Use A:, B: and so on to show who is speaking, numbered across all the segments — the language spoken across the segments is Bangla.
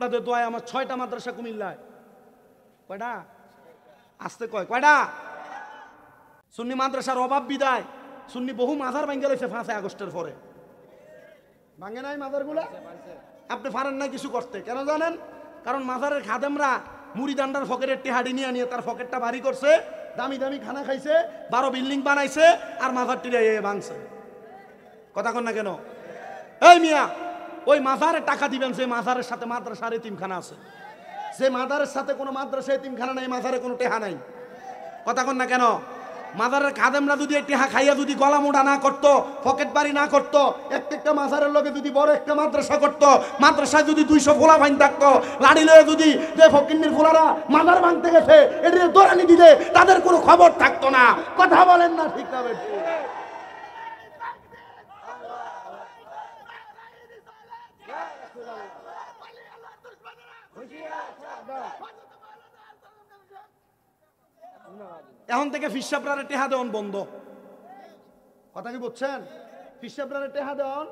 A: আপনাদের দোয়ায় আমার 6টা মাদ্রাসা কুমিল্লায়। কয়টা? আসতে কয় কয়টা? সুন্নি মাদ্রাসার অভাব বিদায় সুন্নি বহু মাজার ভাঙ্গে গেছে 5 আগস্টের পরে। ভাঙে নাই মাজারগুলা? আপনি পারেন না কিছু করতে, কেন জানেন? কারণ মাজারের খাদেমরা মুড়িদান্ডার ফকেটের টেহাডি নিয়ে নিয়ে তার ফকেটটা ভারী করছে, দামি দামি খানা খাইছে, 12 বিল্ডিং বানাইছে, আর মাজারটিরে ভাঙছে। কথা কন না কেন? এই মিয়া, ওই মাজারে টাকা দিবেন যে মাজারের সাথে মাদ্রাসার এতিমখানা আছে। যে মাজারের সাথে কোনো মাদ্রাসা এতিমখানা নাই, মাজারে কোনো টেহা নাই। কথা কন না কেন? মাজারের খাদেমরা যদি এই টেহা খাইয়া যদি গলা মোড়া না করতো, পকেট বাড়ি না করতো, একটা মাজারের লগে যদি বড় একটা মাদ্রাসা করতো, মাদ্রাসায় যদি 200 ফোলা ভাঙ থাকতো, লাড়ি লয়ে যদি যে ফকিন্নির ফোলারা মাজার ভাঙতে গেছে এদের দৌড়ানি দিতে তাদের কোনো খবর থাকতো না। কথা বলেন না ঠিক না বেঠিক? এখন থেকে ফিসাবরারে টেহা দেওয়ান বন্ধ। কথা কি বুঝছেন? ফিসাবরারে টেহা দেওয়ান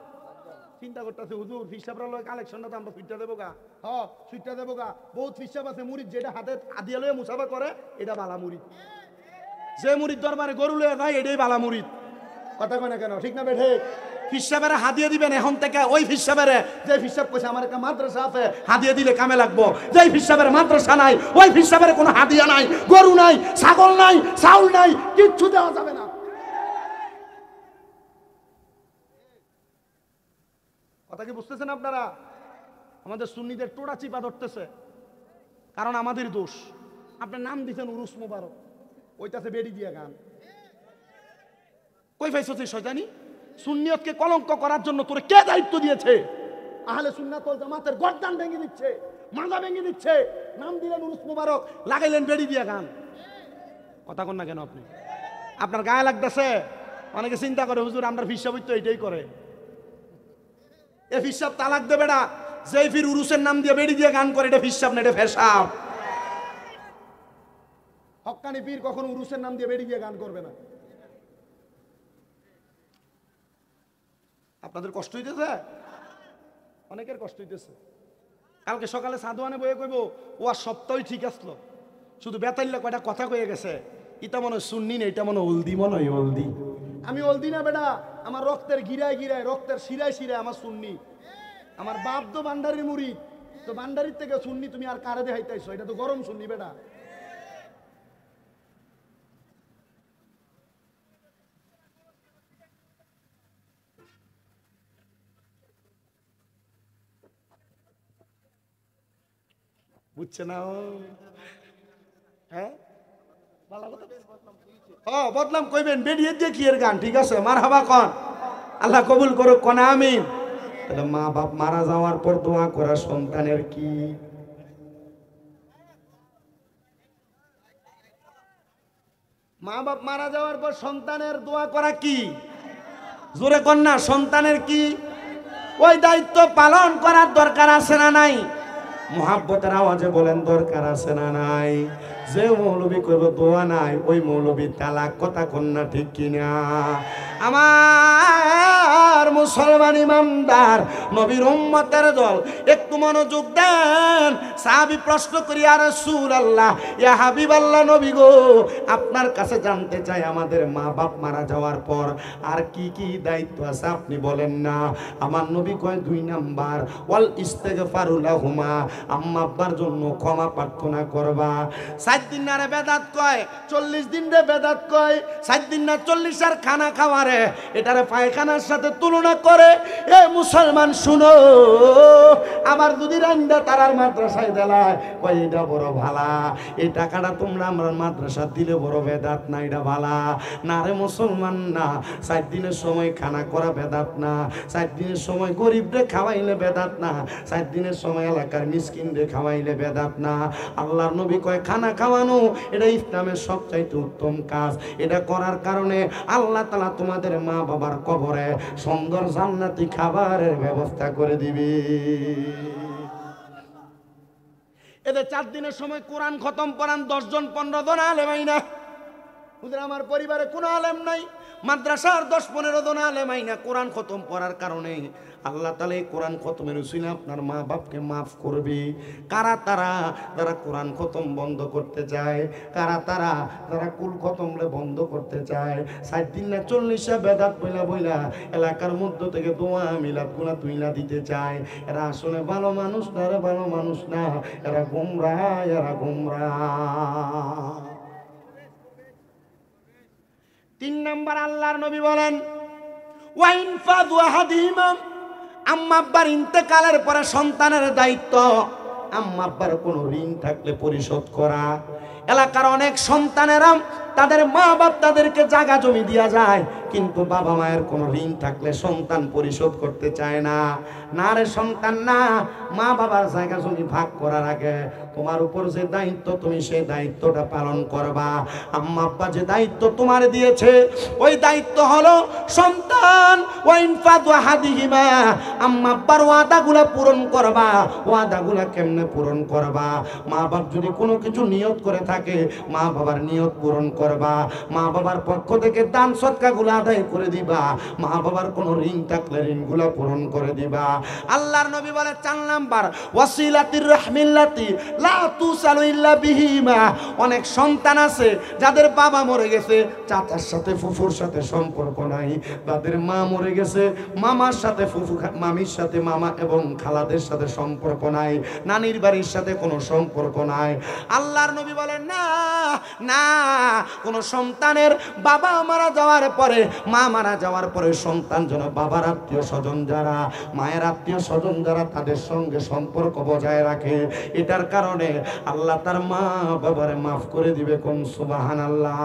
A: চিন্তা করতেছে, হুজুর ফিসাবরা লয় কালেকশনটা তো আমরা সুইটটা দেবো গা। হ্যাঁ সুইটটা দেবো গা। বহুত ফিসাব আছে মুরিদ যেটা হাতে আদিয়া লয়ে মুসাফা করে, এটা বালা মুরিদ। যে মুরিদ দরবারে গরু লয়ে যায় এটাই বালা মুরিদ। কথা কয় না কেন? ঠিক না বেঠিক? ফিসাবেরে হাদিয়া দিবেন এখন থেকে ওই ফিসাবেরে, যে ফিসাব কইছে আমার একটা মাদ্রাসা আছে হাদিয়া দিলে কামে লাগবো। যেই ফিসাবের মাদ্রাসা নাই ওই ফিসাবের কোনো হাদিয়া নাই, গরু নাই, ছাগল নাই, চাউল নাই, কিচ্ছু দেওয়া যাবে না। কথা কি বুঝতেছেন আপনারা? আমাদের সুন্নিদের টোড়া চিপা ধরতেছে, কারণ আমাদের দোষ। আপনার নাম দিচ্ছেন উরুস মোবারক, ওইটাতে বেড়ি দিয়ে গান। কই পাইছো তুই শয়তানি? সুন্নিয়তকে কলঙ্ক করার জন্য তোরে কে দায়িত্ব দিয়েছে? আহলে সুন্নাত ওয়াল জামাতের গর্দান ভেঙে দিচ্ছে, মাজা ভেঙে দিচ্ছে। নাম দিলেন উরুস মোবারক, লাগাইলেন বেড়ি দিয়ে গান। কথা কন না কেন আপনি? আপনার গায়ে লাগতেছে? অনেকে চিন্তা করে হুজুর আমরা ফিসাব তো এইটাই করে। এ ফিসাব তালাক দেবে না। যেই ফির উরুসের নাম দিয়ে বেড়ি দিয়ে গান করে, এটা ফিসাব না, এটা ফেসাব। হক্কানি পীর কখনো উরুসের নাম দিয়ে বেড়ি দিয়ে গান করবে না। আপনাদের কষ্ট হইতেছে? অনেকের কষ্ট হইতেছে। কালকে সকালে সাধুয়ানে বয়ে কইব ও আর সপ্তাহই ঠিক আসলো, শুধু বেতাইল্লা কয়টা কথা কয়ে গেছে। ইটা মনে হয় সুন্নি না, এটা মনে হয় হলদি, মনে হয় হলদি। আমি হলদি না বেটা, আমার রক্তের গিরায় গিরায়, রক্তের শিরায় শিরায় আমার সুন্নি। আমার বাপ তো ভান্ডারির মুরিদ, তো ভান্ডারির থেকে সুন্নি তুমি আর কারে দেখাইতেছো? এটা তো গরম সুন্নি বেটা। বুঝছে না? হ্যাঁ বদলাম কইবেন, বেরিয়ে দিয়ে কি এর গান। ঠিক আছে, মারহাবা কন, আল্লাহ কবুল করুক, কোন আমিন। তাহলে মা বাপ মারা যাওয়ার পর দোয়া করা সন্তানের কি? মা বাপ মারা যাওয়ার পর সন্তানের দোয়া করা কি? জোরে কন না, সন্তানের কি? ওই দায়িত্ব পালন করার দরকার আছে না নাই? মুহাব্বতের আওয়াজে বলেন দরকার আছে না নাই? যে মৌলবী করবো দোয়া নাই, ওই মৌলবী তালাক। কথা কন্যা ঠিক কিনা? আমার মুসলমান ইমানদার নবীর উম্মতের দল একটু মনোযোগ দেন। সাহাবী প্রশ্ন করি, ইয়া রাসূলুল্লাহ, ইয়া হাবিবাল্লাহ, নবী গো আপনার কাছে জানতে চাই আমাদের মা বাপ মারা যাওয়ার পর আর কি কি দায়িত্ব আছে আপনি বলেন না। আমার নবী কয় 2 নাম্বার, ওয়াল ইস্তিগফারু লাহুমা, আম্মা আব্বার জন্য ক্ষমা প্রার্থনা করবা। 7 দিন না রে বেদাত কয়, 40 দিন রে বেদাত কয়। 7 দিন না 40 আর খানা খাওয়া রে, এটারে পায়খানার সাথে তুলনা করে। এ মুসলমান শুনো, আমার যদি রান্দা তারার মাদ্রাসায় দেলায় কয় এটা বড় ভালা, এই টাকাটা তোমরা আমার মাদ্রাসা দিলে বড় বেদাত না, এটা ভালা না রে মুসলমান না। 7 দিনের সময় খানা করা বেদাত না, 7 দিনের সময় গরিবরে খাওয়াইলে বেদাত না, 7 দিনের সময় এলাকার মিসকিনরে খাওয়াইলে বেদাত না। আল্লাহর নবী কয় খানা খাওয়ানো এটা ইসলামের সবচাইতে উত্তম কাজ। এটা করার কারণে আল্লাহ তাআলা তোমাদের মা বাবার কবরে সুন্দর জান্নাতি খাবারের ব্যবস্থা করে দিবে। এদের 4 দিনের সময় কোরআন খতম করান 10 জন 15 জন আলেমাই না। হুজুর আমার পরিবারে কোনো আলেম নাই, মাদ্রাসার 10-15 জন আলেম আইনা কোরআন খতম পড়ার কারণে আল্লাহ তাআলা এই কোরআন খতমের উসিলা আপনার মা বাপকে মাফ করবে। কারা তারা যারা কোরআন খতম বন্ধ করতে চায়, কারা তারা যারা কুল খতমলে বন্ধ করতে চায়, 60 দিন না 40 বেদাত বইলা বইলা এলাকার মধ্য থেকে দোয়া মিলাদ গুলা তুইলা দিতে চায়, এরা আসলে ভালো মানুষ না, এরা ভালো মানুষ না, এরা গোমরাহ, এরা গোমরাহ। 3 নাম্বার আল্লাহর নবী বলেন ওয়াইন ফাদু আহাদিহিমা, আম্মা আব্বার ইন্তেকালের পরে সন্তানের দায়িত্ব আম্মা আব্বার কোনো ঋণ থাকলে পরিশোধ করা। এলাকার অনেক সন্তানেরা তাদের মা বাপ তাদেরকে জায়গা জমি দিয়া যায়, কিন্তু বাবা মায়ের কোনো ঋণ থাকলে সন্তান পরিশোধ করতে চায় না। না রে সন্তান না, মা বাবার জায়গা জমি ভাগ করার আগে তোমার উপর যে দায়িত্ব তুমি সেই দায়িত্বটা পালন করবা। আম্মা আব্বা যে দায়িত্ব তোমার দিয়েছে ওই দায়িত্ব হলো সন্তান ওয়াইন ফাদু আহাদিহিমা, আম্মা আব্বার ওয়াদাগুলা পূরণ করবা। ওয়াদাগুলা কেমনে পূরণ করবা? মা বাপ যদি কোনো কিছু নিয়ত করে থাকে মা বাবার নিয়ত পূরণ করবা, মা বাবার পক্ষ থেকে দান সদকাগুলো আদায় করে দিবা, মা বাবার কোনো ঋণ থাকলে ঋণগুলো পূরণ করে দিবা। আল্লাহর নবী বলে 4 নাম্বার ওয়াসিলাতির রাহমিল্লাতি লা তুসালু ইল্লা বিহিমা। অনেক সন্তান আছে যাদের বাবা মরে গেছে, চাচার সাথে ফুফুর সাথে সম্পর্ক নাই, তাদের মা মরে গেছে, মামার সাথে ফুফু মামির সাথে মামা এবং খালাদের সাথে সম্পর্ক নাই, নানির বাড়ির সাথে কোনো সম্পর্ক নাই। আল্লাহর নবী বলেন না না, কোন সন্তানের বাবা মারা যাওয়ার পরে মা মারা যাওয়ার পরে সন্তান যেন বাবার আত্মীয় স্বজন যারা, মায়ের আত্মীয় স্বজন যারা তাদের সঙ্গে সম্পর্ক বজায় রাখে। এটার কারণে আল্লাহ তার মা বাবারে মাফ করে দিবে, কোন সুবহানাল্লাহ।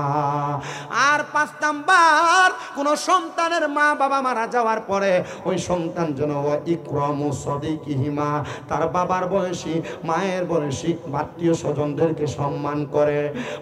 A: আর 5 নাম্বার কোন সন্তানের মা বাবা মারা যাওয়ার পরে ওই সন্তান যেন ইকরামু সাদিকিহিমা, তার বাবার বয়সী মায়ের বয়সী আত্মীয় স্বজনদেরকে সম্মান করে।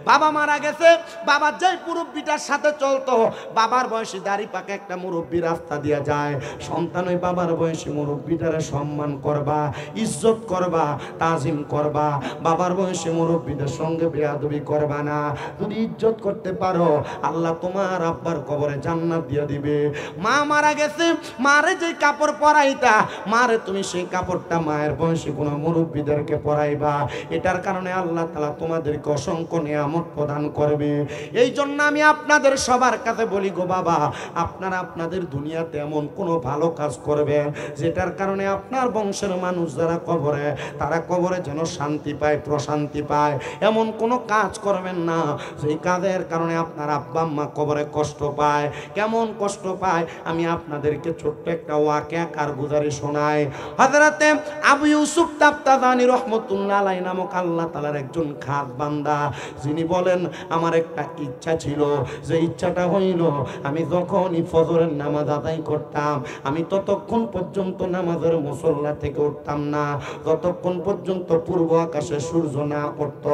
A: বাবা মারা গেছে, বাবা যেই মুরব্বিটার সাথে চলতো, বাবার বয়সী দাড়ি পাকে একটা মুরব্বী রাস্তা দিয়ে যায়, সন্তান ওই বাবার বয়সী মুরব্বিটারে সম্মান করবা, ইজ্জত করবা, তাজিম করবা। বাবার বয়সী মুরব্বীদের সঙ্গে বেয়াদবি করবা না। যদি ইজ্জত করতে পারো আল্লাহ তোমার আব্বার কবরে জান্নাত দিয়ে দিবে। মা মারা গেছে, মারে যে কাপড় পরাইতা, মারে তুমি সেই কাপড়টা মায়ের বয়সী কোনো মুরব্বীদেরকে পরাইবা। এটার কারণে আল্লাহ তাআলা তোমাদেরকে অসংখ্য নিয়ামত প্রদান করবে। এই জন্য আমি আপনাদের সবার কাছে বলি গো বাবা, আপনারা আপনাদের দুনিয়াতে এমন কোনো ভালো কাজ করবেন যেটার কারণে আপনার বংশের মানুষ যারা কবরে, তারা কবরে যেন শান্তি পায়, প্রশান্তি পায়। এমন কোনো কাজ করবেন না যেই কাজের কারণে আপনার আব্বা আম্মা কবরে কষ্ট পায়। কেমন কষ্ট পায় আমি আপনাদেরকে ছোট্ট একটা ওয়াকিয়া কারগুজারি শোনাই। হযরতে আবু ইউসুফ তাফতাজানি রাহমাতুল্লাহ আলাইহি নামক আল্লাহ তাআলার একজন খাস বান্দা, যিনি বলেন আমার একটা ইচ্ছা ছিল, যে ইচ্ছাটা হইল আমি যখনই ফজরের নামাজ আদায় করতাম আমি ততক্ষণ পর্যন্ত নামাজের মুসল্লা থেকে উঠতাম না যতক্ষণ পর্যন্ত পূর্ব আকাশে সূর্য না উঠত।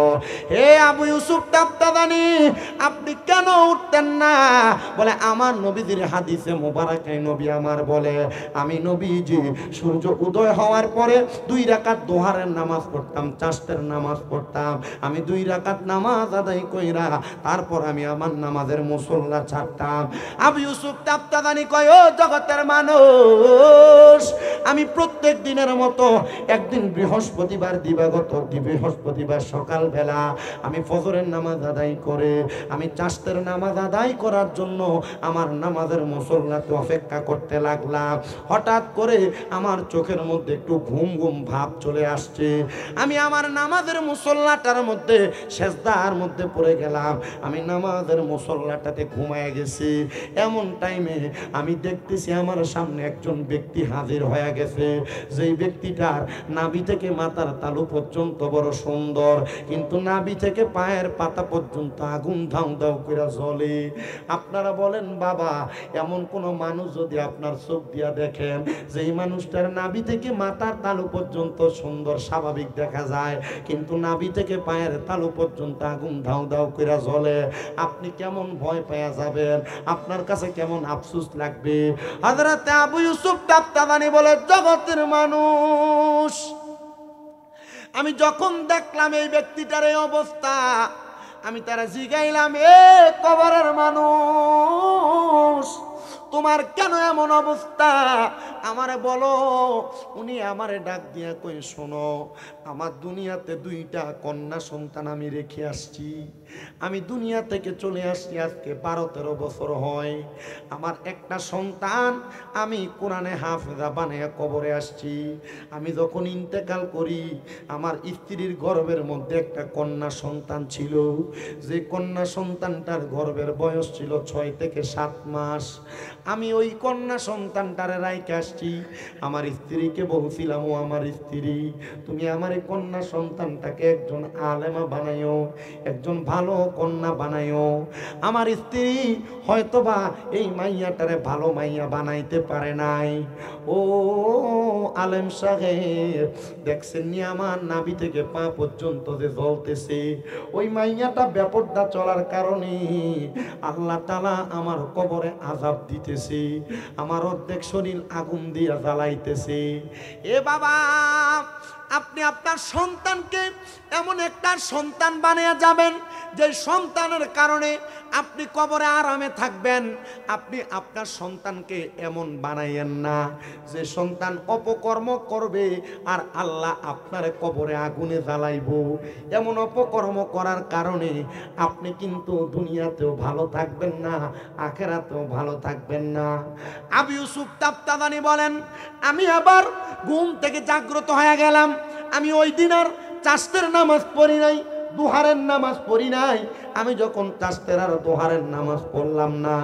A: হে আবু ইউসুফ তাফতাজানি, আপনি কেন উঠতেন না? বলে আমার নবীজির হাদিসে মোবারকে নবী আমার বলে, আমি নবীজি সূর্য উদয় হওয়ার পরে 2 রাকাত দোহারের নামাজ পড়তাম, চাষতের নামাজ পড়তাম। আমি 2 রাকাত নামাজ আদায় কইরা তারপর আমি আমার নামাজের মুসল্লা ছাড়তাম। আবু ইউসুফ তাফতাজানি কয়, ও জগতের মানুষ, আমি প্রত্যেক দিনের মতো একদিন বৃহস্পতিবার দিবাগত বৃহস্পতিবার সকালবেলা আমি ফজরের নামাজ আদায় করে আমি চাষতের নামাজ আদায় করার জন্য আমার নামাজের মুসল্লাতে অপেক্ষা করতে লাগলাম। হঠাৎ করে আমার চোখের মধ্যে একটু ঘুম ঘুম ভাব চলে আসছে। আমি আমার নামাজের মুসল্লাটার মধ্যে সেজদার মধ্যে পড়ে গেলাম। আমি নামাজের মুসল্লাটাতে ঘুমায় গেছি। এমন টাইমে আমি দেখতেছি আমার সামনে একজন ব্যক্তি হাজির হয়ে গেছে, যেই ব্যক্তিটার নাভি থেকে মাথার তালু পর্যন্ত বড় সুন্দর, কিন্তু নাভি থেকে পায়ের পাতা পর্যন্ত আগুন ধাউ ধাউ করে জ্বলে। আপনারা বলেন বাবা, এমন কোন মানুষ যদি আপনার চোখ দিয়া দেখেন যেই মানুষটার নাভি থেকে মাথার তালু পর্যন্ত সুন্দর স্বাভাবিক দেখা যায়, কিন্তু নাভি থেকে পায়ের তালু পর্যন্ত আগুন ধাউ ধাউ করে জ্বলে, আপনি কেমন ভয় পেয়ে যাবেন? আপনার কাছে কেমন আফসোস লাগবে? হযরত আবু ইউসুফ তাফতাজানি বলে, জগতের মানুষ, আমি যখন দেখলাম এই ব্যক্তিটার এই অবস্থা, আমি তারা জিগাইলাম, এ কবরের মানুষ, তোমার কেন এমন অবস্থা আমারে বলো। উনি আমারে ডাক দিয়া কই, শোনো, আমার দুনিয়াতে 2টা কন্যা সন্তান আমি রেখে আসছি। আমি দুনিয়া থেকে চলে আসছি আজকে 12-13 বছর হয়। আমার একটা সন্তান আমি কোরআনে হাফেজা বানিয়ে কবরে আসছি। আমি যখন ইন্তেকাল করি, আমার স্ত্রীর গর্ভের মধ্যে একটা কন্যা সন্তান ছিল, যে কন্যা সন্তানটার গর্ভের বয়স ছিল 6 থেকে 7 মাস। আমি ওই কন্যা সন্তানটারে রাইখে আসছি। আমার স্ত্রীকে বলছিলাম, ও আমার স্ত্রী, তুমি আমার এই কন্যা সন্তানটাকে একজন আলেমা বানাইও, একজন ভালো কন্যা বানাইও। আমার স্ত্রী হয়তোবা এই মাইয়াটারে ভালো মাইয়া বানাইতে পারে নাই। ও আলেম সাহেব, দেখছেন নি আমার নাভি থেকে পা পর্যন্ত যে জ্বলতেছে, ওই মাইয়াটা বেপরদা চলার কারণে আল্লাহ তাআলা আমার কবরে আযাব দিতেছে, আমার অর্ধেক শরীর আগুন দিয়া জ্বালাইতেছে। এ বাবা, আপনি আপনার সন্তানকে এমন একটা সন্তান বানিয়ে যাবেন যে সন্তানের কারণে আপনি কবরে আরামে থাকবেন। আপনি আপনার সন্তানকে এমন বানাইয়েন না যে সন্তান অপকর্ম করবে আর আল্লাহ আপনার কবরে আগুনে জ্বালাইব। এমন অপকর্ম করার কারণে আপনি কিন্তু দুনিয়াতেও ভালো থাকবেন না, আখিরাতেও ভালো থাকবেন না। আবু ইউসুফ তাফতাদানি বলেন, আমি আবার ঘুম থেকে জাগ্রত হয়ে গেলাম। আমি ওই দিন আর চাষতের নামাজ পড়ি নাই, দুহারের নামাজ পড়ি নাই। আমি যখন চাষতের আর দুহারের নামাজ পড়লাম না,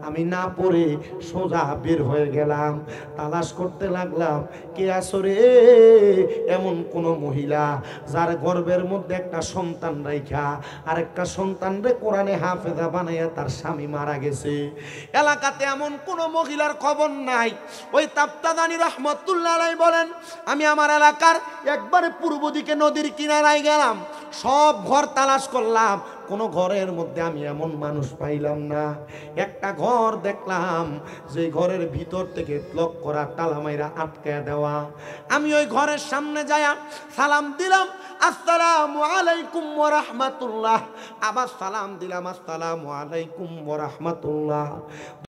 A: আমি না পড়ে সোজা বের হয়ে গেলাম, তালাশ করতে লাগলাম কে আসরে এমন কোন মহিলা যার গর্ভের মধ্যে একটা সন্তান রাইখা আর একটা সন্তান রে কোরআনে হাফেজা বানাইয়া তার স্বামী মারা গেছে। এলাকাতে এমন কোন মহিলার খবর নাই। ওই তাফতাদানি রহমতুল্লাহ আলাইহি বলেন, আমি আমার এলাকার একবারে পূর্ব দিকে নদীর কিনারায় গেলাম, সব ঘর তালাশ করলাম, কোনো ঘরের মধ্যে আমি এমন মানুষ পাইলাম না। একটা ঘর দেখলাম, যে ঘরের ভিতর থেকে লক করা, তালা মাইরা আটকায় দেওয়া। আমি ওই ঘরের সামনে যায়া সালাম দিলাম, আসসালামু আলাইকুম ওয়া রাহমাতুল্লাহ। আবার সালাম দিলাম, আসসালামু আলাইকুম ওয়া রাহমাতুল্লাহ।